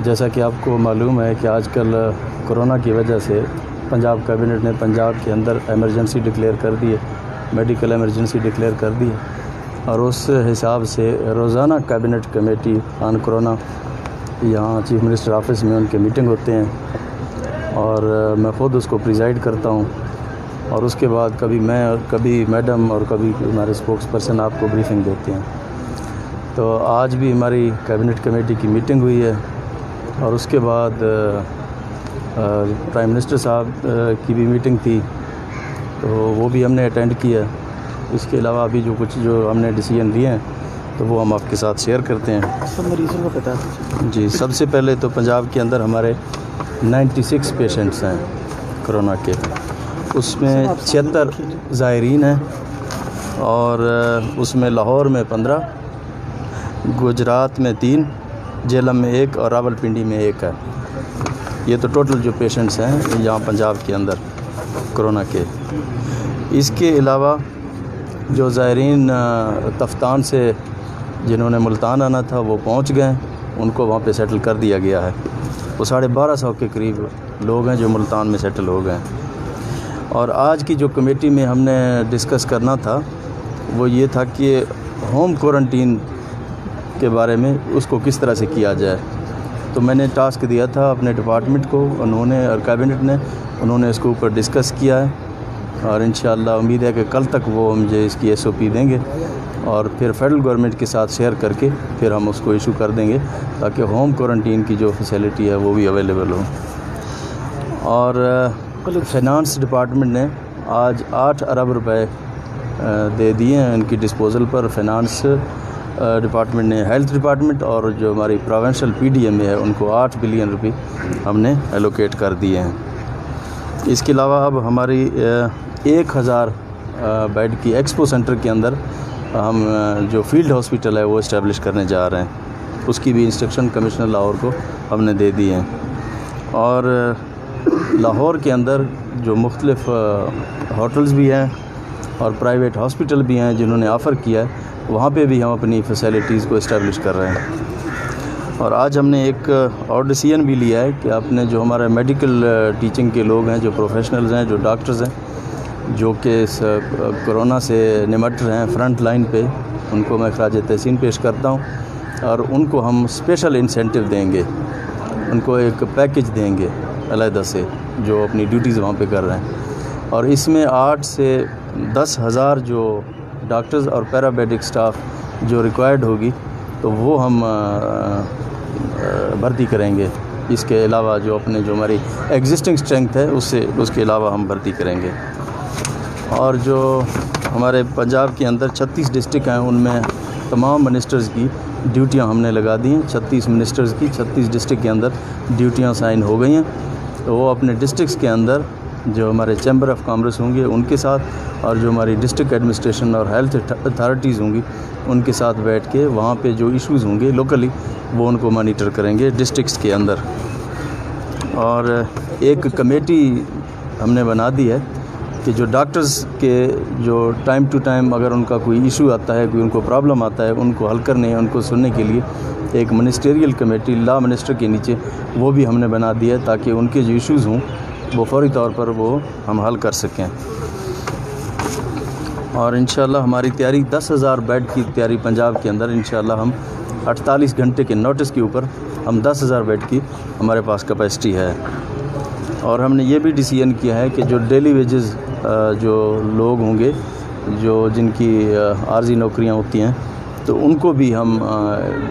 जैसा कि आपको मालूम है कि आजकल कोरोना की वजह से पंजाब कैबिनेट ने पंजाब के अंदर एमरजेंसी डिक्लेयर कर दी है, मेडिकल एमरजेंसी डिक्लेयर कर दी है और उस हिसाब से रोज़ाना कैबिनेट कमेटी ऑन कोरोना यहाँ चीफ मिनिस्टर ऑफिस में उनके मीटिंग होते हैं और मैं ख़ुद उसको प्रिजाइड करता हूँ और उसके बाद कभी मैं और कभी मैडम और कभी हमारे स्पोक्स पर्सन आपको ब्रीफिंग देते हैं। तो आज भी हमारी कैबिनेट कमेटी की मीटिंग हुई है और उसके बाद प्राइम मिनिस्टर साहब की भी मीटिंग थी, तो वो भी हमने अटेंड किया। इसके अलावा अभी जो हमने डिसीजन लिए हैं तो वो हम आपके साथ शेयर करते हैं। सब मरीज़ों को पता है जी, सबसे पहले तो पंजाब के अंदर हमारे 96 पेशेंट्स हैं कोरोना के, उसमें 76 ज़ायरीन हैं और उसमें लाहौर में 15, गुजरात में 3, झेलम में 1 और रावलपिंडी में 1 है। ये तो टोटल जो पेशेंट्स हैं यहाँ पंजाब के अंदर कोरोना के। इसके अलावा जो ज़ायरीन तफ्तान से जिन्होंने मुल्तान आना था वो पहुँच गए, उनको वहाँ पे सेटल कर दिया गया है। वो 1250 के करीब लोग हैं जो मुल्तान में सेटल हो गए हैं। और आज की जो कमेटी में हमने डिस्कस करना था वो ये था कि होम क्वारंटीन के बारे में उसको किस तरह से किया जाए। तो मैंने टास्क दिया था अपने डिपार्टमेंट को, उन्होंने और कैबिनेट ने उन्होंने इसके ऊपर डिस्कस किया है और इंशाअल्लाह उम्मीद है कि कल तक वो मुझे इसकी SOP देंगे और फिर फेडरल गवर्नमेंट के साथ शेयर करके फिर हम उसको इशू कर देंगे ताकि होम क्वारंटीन की जो फैसिलिटी है वो भी अवेलेबल हो। और फाइनेंस डिपार्टमेंट ने आज 8 अरब रुपए दे दिए हैं उनकी डिस्पोज़ल पर। फाइनेंस डिपार्टमेंट ने, हेल्थ डिपार्टमेंट और जो हमारी प्रोविंशियल PDMA है उनको 8 बिलियन रुपये हमने एलोकेट कर दिए हैं। इसके अलावा अब हमारी 1000 बेड की एक्सपो सेंटर के अंदर हम जो फील्ड हॉस्पिटल है वो इस्टेब्लिश करने जा रहे हैं, उसकी भी इंस्ट्रक्शन कमिश्नर लाहौर को हमने दे दी हैं। और लाहौर के अंदर जो मुख्तलिफ़ होटल्स भी हैं और प्राइवेट हॉस्पिटल भी हैं जिन्होंने ऑफ़र किया है, वहाँ पे भी हम अपनी फैसिलिटीज़ को इस्टेब्लिश कर रहे हैं। और आज हमने एक और डिसीजन भी लिया है कि अपने जो हमारे मेडिकल टीचिंग के लोग हैं, जो प्रोफेशनल्स हैं, जो डॉक्टर्स हैं, जो कि इस कोरोना से निमट रहे हैं फ्रंट लाइन पे, उनको मैं खराज तहसीन पेश करता हूँ और उनको हम स्पेशल इंसेंटिव देंगे, उनको एक पैकेज देंगे अलहदा से जो अपनी ड्यूटीज़ वहाँ पे कर रहे हैं। और इसमें 8 से 10 हज़ार जो डॉक्टर्स और पैरामेडिक स्टाफ जो रिक्वायर्ड होगी तो वो हम भर्ती करेंगे। इसके अलावा जो हमारी एग्जिस्टिंग स्ट्रेंथ है उसके अलावा हम भर्ती करेंगे। और जो हमारे पंजाब के अंदर 36 डिस्ट्रिक्ट हैं उनमें तमाम मिनिस्टर्स की ड्यूटियां हमने लगा दी हैं। 36 मिनिस्टर्स की 36 डिस्ट्रिक्ट के अंदर ड्यूटियां साइन हो गई हैं, तो वो अपने डिस्ट्रिक्ट्स के अंदर जो हमारे चैम्बर ऑफ कॉमर्स होंगे उनके साथ और जो हमारी डिस्ट्रिक्ट एडमिनिस्ट्रेशन और हेल्थ अथॉरिटीज़ होंगी उनके साथ बैठ के वहाँ पे जो इश्यूज़ होंगे लोकली वो उनको मॉनिटर करेंगे डिस्ट्रिक्ट्स के अंदर। और एक कमेटी हमने बना दी है कि जो डॉक्टर्स के जो टाइम टू टाइम अगर उनका कोई इशू आता है, कोई उनको प्रॉब्लम आता है, उनको हल करने, उनको सुनने के लिए एक मिनिस्टेरियल कमेटी लॉ मिनिस्टर के नीचे वो भी हमने बना दिया है ताकि उनके जो इश्यूज़ हों वो फौरी तौर पर वो हम हल कर सकें। और इंशाल्लाह हमारी तैयारी 10,000 बेड की तैयारी पंजाब के अंदर इंशाल्लाह हम 48 घंटे के नोटिस के ऊपर हम 10,000 बेड की हमारे पास कैपेसिटी है। और हमने ये भी डिसीजन किया है कि जो डेली वेजेस जो लोग होंगे जो जिनकी आर्जी नौकरियां होती हैं तो उनको भी हम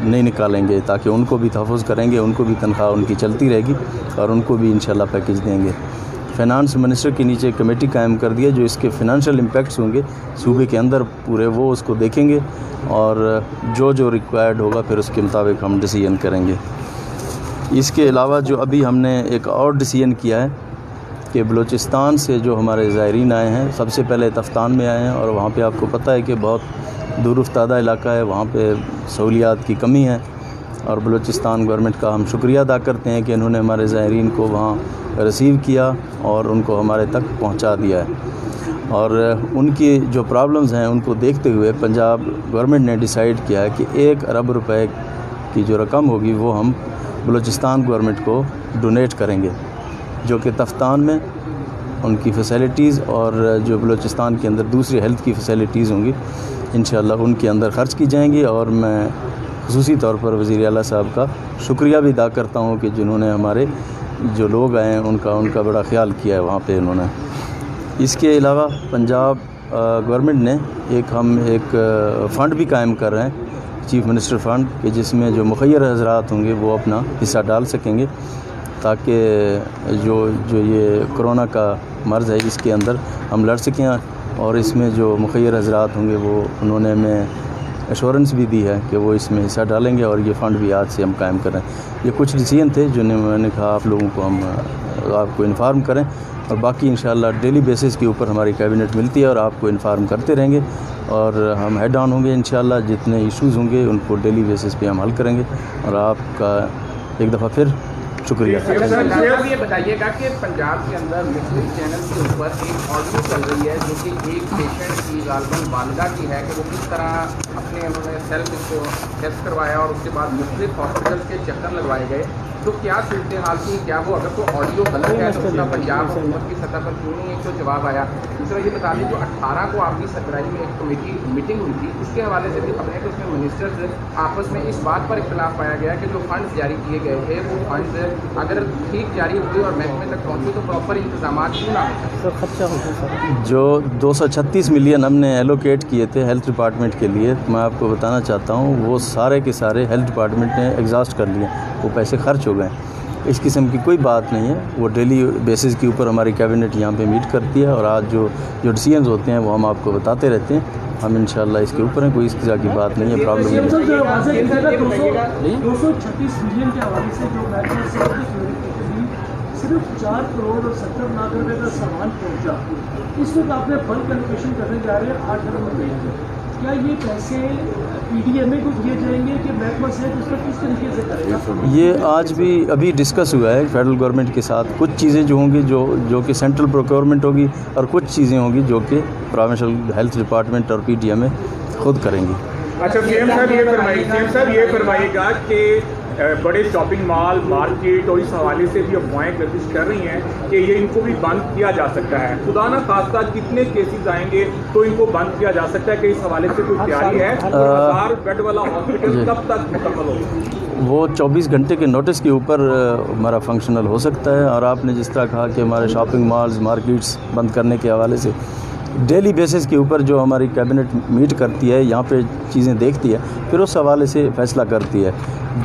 नहीं निकालेंगे ताकि उनको भी तहफ़्फ़ुज़ करेंगे, उनको भी तनख्वाह उनकी चलती रहेगी और उनको भी इंशाल्लाह पैकेज देंगे। फाइनेंस मिनिस्टर के नीचे कमेटी कायम कर दी है जो इसके फ़ाइनेंशियल इम्पैक्ट्स होंगे सूबे के अंदर पूरे वो उसको देखेंगे और जो रिक्वायर्ड होगा फिर उसके मुताबिक हम डिसीजन करेंगे। इसके अलावा जो अभी हमने एक और डिसीजन किया है कि बलूचिस्तान से जो हमारे ज़ायरीन आए हैं, सबसे पहले तफ्तान में आए हैं और वहाँ पे आपको पता है कि बहुत दूर अफ्तादा इलाका है, वहाँ पे सहूलियात की कमी है और बलूचिस्तान गवर्नमेंट का हम शुक्रिया अदा करते हैं कि इन्होंने हमारे ज़ायरीन को वहाँ रिसीव किया और उनको हमारे तक पहुँचा दिया है। और उनकी जो प्रॉब्लम्स हैं उनको देखते हुए पंजाब गवर्नमेंट ने डिसाइड किया है कि 1 अरब रुपए की जो रकम होगी वो हम बलूचिस्तान गवर्नमेंट को डोनेट करेंगे, जो कि तफ्तान में उनकी फ़ैसिलिटीज़ और जो बलूचिस्तान के अंदर दूसरी हेल्थ की फ़ैसिलिटीज़ होंगी इंशाअल्लाह उनके अंदर ख़र्च की जाएंगी। और मैं ख़ुसूसी तौर पर वज़ीर आला साहब का शुक्रिया भी अदा करता हूँ कि जिन्होंने हमारे जो लोग आए हैं उनका बड़ा ख्याल किया है वहाँ पे उन्होंने। इसके अलावा पंजाब गवर्नमेंट ने हम एक फ़ंड भी कायम कर रहे हैं, चीफ़ मिनिस्टर फ़ंड, कि जिसमें जो मुखय्यर हज़रात होंगे वो अपना हिस्सा डाल सकेंगे, ताकि जो ये कोरोना का मर्ज़ है इसके अंदर हम लड़ सकें। और इसमें जो मुखय्यर हज़रात होंगे वो उन्होंने हमें एश्योरेंस भी दी है कि वो इसमें हिस्सा डालेंगे और ये फ़ंड भी आज से हम कायम कर रहे हैं। ये कुछ डिसीजन थे जो मैंने कहा आप लोगों को हम आपको इन्फॉर्म करें, और बाकी इंशाअल्लाह डेली बेसिस के ऊपर हमारी कैबिनेट मिलती है और आपको इन्फॉर्म करते रहेंगे और हम हेड ऑन होंगे इंशाअल्लाह। जितने इश्यूज़ होंगे उनको डेली बेसिस पे हम हल करेंगे। और आपका एक दफ़ा फिर शुक्रिया। सर ये बताइएगा कि पंजाब के अंदर मुख्तलिफ चैनल के ऊपर एक ऑडियो चल रही है जो कि एक पेशेंट की गालबन वालिदा की है कि वो किस तरह उन्होंने सेल्फ इसको टेस्ट करवाया और उसके बाद मुख्तलिफ हॉस्पिटल के चक्कर लगवाए गए। तो क्या सूरत हाल थी, क्या वो अगर तो ऑडियो गलत है तो उसका पंजाब हुकूमत की सतह पर क्यों नहीं एक तो जवाब आया। दूसरा ये बता दें जो 18 को आपकी सरबराही में एक कमेटी मीटिंग हुई थी, इसके हवाले से भी खबरें कि उसमें मिनिस्टर्स आपस में इस बात पर इख्तलाफ पाया गया कि जो फंड्स जारी किए गए थे वो फंड्स अगर ठीक जारी हुए और महकमे तक पहुँचे तो प्रॉपर इंतजाम क्यों ना हो खर्चा होता। जो 236 मिलियन हमने एलोकेट किए थे हेल्थ डिपार्टमेंट के लिए, मैं आपको बताना चाहता हूँ वो सारे के सारे हेल्थ डिपार्टमेंट ने एग्जॉस्ट कर लिए, वो पैसे खर्च हो गए। इस किस्म की कोई बात नहीं है, वो डेली बेसिस के ऊपर हमारी कैबिनेट यहाँ पे मीट करती है और आज जो डिसीजंस होते हैं वो हम आपको बताते रहते हैं। हम इंशाअल्लाह इसके ऊपर हैं, कोई इस तरह की बात नहीं है, प्रॉब्लम नहीं है। 236 मिलियन के हवाले से जो सिर्फ 4 करोड़ और 70 लाख रुपए का सामान पहुंचा, इस वक्त आपने बल्क एलोकेशन करने जा रहे हैं 8 अरब रुपये के। क्या ये पैसे पीडीएमए को दिए जाएंगे कि महकमा सेहत उसका किस तरीके से करेगा? ये आज भी अभी डिस्कस हुआ है फेडरल गवर्नमेंट के साथ। कुछ चीज़ें जो होंगी जो कि सेंट्रल प्रोक्योरमेंट होगी और कुछ चीज़ें होंगी जो कि प्रोविंशियल हेल्थ डिपार्टमेंट और पीडीएमए खुद करेंगी। अच्छा सीएम साहब ये फरमाइएगा कि बड़े शॉपिंग मॉल मार्केट और इस हवाले से भी अफवाहें गर्दिश कर रही हैं कि ये इनको भी बंद किया जा सकता है। खुदा ना खास्ता कितने केसेस आएंगे तो इनको बंद किया जा सकता है कि इस हवाले से कोई तैयारी है? 1000 बेड वाला हॉस्पिटल कब तक मुकम्मल होगा? वो 24 घंटे के नोटिस के ऊपर हमारा फंक्शनल हो सकता है। और आपने जिस तरह कहा कि हमारे शॉपिंग मॉल्स मार्केट्स बंद करने के हवाले से डेली बेसिस के ऊपर जो हमारी कैबिनेट मीट करती है, यहाँ पे चीज़ें देखती है, फिर उस हवाले से फ़ैसला करती है।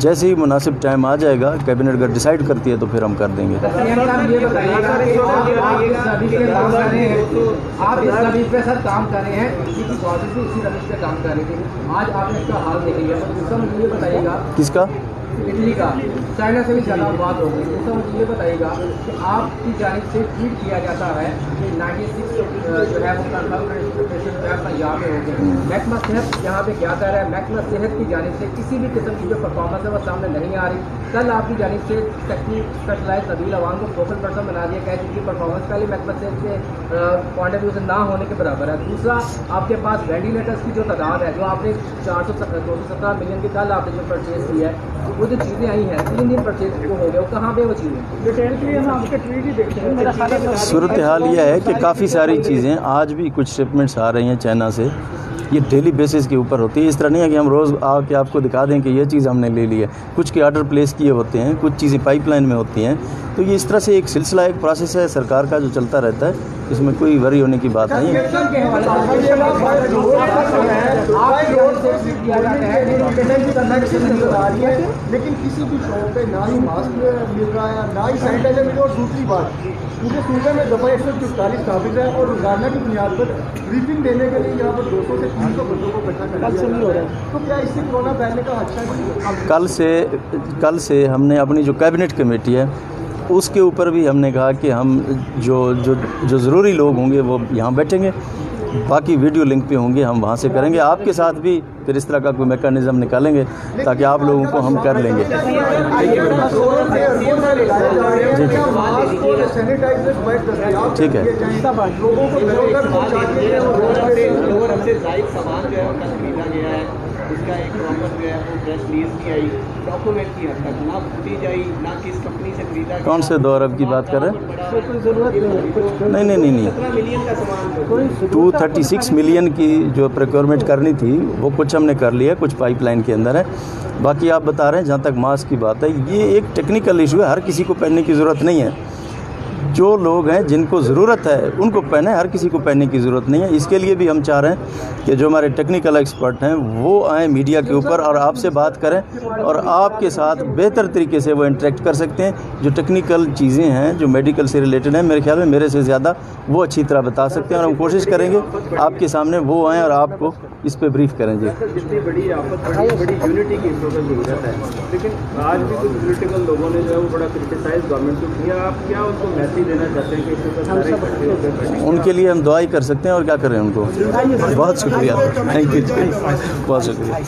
जैसे ही मुनासिब टाइम आ जाएगा कैबिनेट अगर डिसाइड करती है तो फिर हम कर देंगे। आप इस रविश पे सर काम कर रहे हैं, इसी रविश पे काम कर रहे थे, आज आपने इसका हाल देख लिया। दूसरा मुझे ये बताइएगा किसका? इटली का, चाइना से भी ज़्यादा बात हो गई। दूसरा मुझे ये बताइएगा कि आपकी जानिब से ट्वीट किया जाता है कि 96 जो है वो पेशेंट जो है अपना यहाँ पे हो गए। महकमा सेहत यहाँ पे क्या कर रहा है? महकमा सेहत की जानिब से किसी भी किस्म की जो परफॉर्मेंस है वो सामने नहीं आ रही। कल आपकी जानिब से स्पेशलाइज नबील अवाम को फोकल पर्सन बना दिया गया जिनकी परफॉर्मेंस पहले महकमा सेहत के पॉइंट ऑफ व्यू से ना होने के बराबर है। दूसरा, आपके पास वेंटिलेटर्स की जो तादाद है, जो आपने 217 मिलियन की कल आपने जो परचेज की है, वो जो चीज़ें आई हैं 3 दिन परचेज को हो गया, वो कहाँ पे वो चीज़ें? डिटेल के लिए हम आपके ट्वीट ही देखते हैं। मेरा ख्याल सूरत हाल यह है कि काफ़ी सारी चीज़ें आज भी कुछ शिपमेंट्स आ रही हैं चाइना से, ये डेली बेसिस के ऊपर होती है। इस तरह नहीं है कि हम रोज़ आके आपको दिखा दें कि ये चीज़ हमने ले ली है। कुछ के ऑर्डर प्लेस किए होते हैं, कुछ चीज़ें पाइपलाइन में होती हैं। तो ये इस तरह से एक सिलसिला, एक प्रोसेस है सरकार का जो चलता रहता है, इसमें कोई वरी होने की बात नहीं है। लेकिन किसी भी शॉप पे ना ही मास्क मिल रहा है, ना ही सैनिटाइजर मिल रहा है। और दूसरी बात, पूरे सूबे में दफ़ा 144 काबिज है और रोजाना की बुनियाद पर ब्रीफिंग देने के लिए यहाँ पर 200 से 300 बंदों को इकट्ठा करना है। तो क्या इससे कोरोना फैलने का खदशा है? कल से हमने अपनी जो कैबिनेट कमेटी है उसके ऊपर भी हमने कहा कि हम जो ज़रूरी लोग होंगे वो यहाँ बैठेंगे, बाकी वीडियो लिंक पे होंगे, हम वहाँ से करेंगे। आपके साथ भी फिर इस तरह का कोई मैकेनिज़्म निकालेंगे ताकि आप लोगों को हम कर लेंगे। ठीक है। उसका एक प्रॉपर जो है वो प्रेस रिलीज नहीं आई, डॉक्यूमेंट की हद तक ना फुटेज आई, ना किस कंपनी से खरीदा। कौन से 2 अरब की बात कर रहे हैं? कोई ज़रूरत नहीं 17 मिलियन का सामान 236 मिलियन की जो प्रोक्योरमेंट करनी थी वो कुछ हमने कर लिया, कुछ पाइपलाइन के अंदर है। बाकी आप बता रहे हैं जहाँ तक मास्क की बात है, ये एक टेक्निकल इशू है, हर किसी को पहनने की ज़रूरत नहीं है। जो लोग हैं जिनको ज़रूरत है उनको पहने, हर किसी को पहनने की ज़रूरत नहीं है। इसके लिए भी हम चाह रहे हैं कि जो हमारे टेक्निकल एक्सपर्ट हैं वो आएँ मीडिया के ऊपर और आपसे बात करें और आपके साथ बेहतर तरीके से वो इंटरेक्ट कर सकते हैं। जो टेक्निकल चीज़ें हैं, जो मेडिकल से रिलेटेड हैं, मेरे ख्याल में मेरे से ज़्यादा वो अच्छी तरह बता सकते हैं और हम कोशिश करेंगे आपके सामने वो आएँ और आपको इस पर ब्रीफ करें। जी, जितनी बड़ी आफत बड़ी यूनिटी की ज़रूरत है, लेकिन आज भी कुछ पॉलिटिकल लोगों ने जो है वो बड़ा क्रिटिसाइज गवर्नमेंट को किया। आप क्या उनको मैसेज देना चाहते हैं कि इसके ऊपर सारे इकट्ठे होकर उनके लिए हम दुआई कर सकते हैं और क्या करें उनको। बहुत शुक्रिया, थैंक यू, बहुत शुक्रिया।